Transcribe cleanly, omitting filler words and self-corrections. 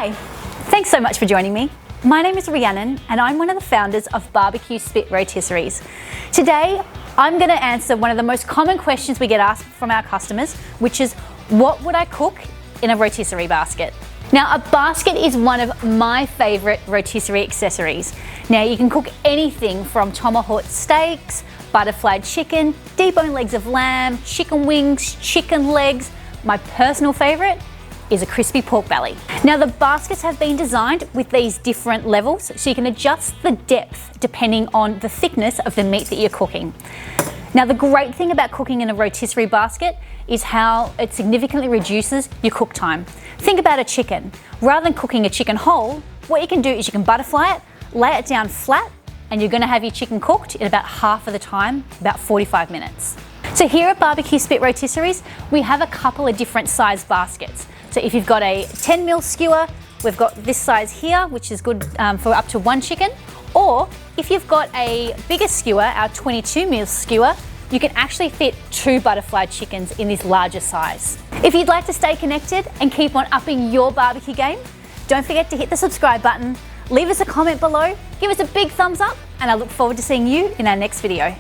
Hi, thanks so much for joining me. My name is Rhiannon and I'm one of the founders of BBQ Spit Rotisseries. Today, I'm going to answer one of the most common questions we get asked from our customers, which is, what would I cook in a rotisserie basket? Now, a basket is one of my favorite rotisserie accessories. Now, you can cook anything from tomahawk steaks, butterflied chicken, deboned legs of lamb, chicken wings, chicken legs. My personal favorite is a crispy pork belly. Now, the baskets have been designed with these different levels, so you can adjust the depth depending on the thickness of the meat that you're cooking. Now, the great thing about cooking in a rotisserie basket is how it significantly reduces your cook time. Think about a chicken. Rather than cooking a chicken whole, what you can do is you can butterfly it, lay it down flat, and you're gonna have your chicken cooked in about half of the time, about 45 minutes. So here at BBQ Spit Rotisseries, we have a couple of different size baskets. So if you've got a 10mm skewer, we've got this size here, which is good for up to one chicken. Or if you've got a bigger skewer, our 22mm skewer, you can actually fit 2 butterflied chickens in this larger size. If you'd like to stay connected and keep on upping your barbecue game, don't forget to hit the subscribe button, leave us a comment below, give us a big thumbs up, and I look forward to seeing you in our next video.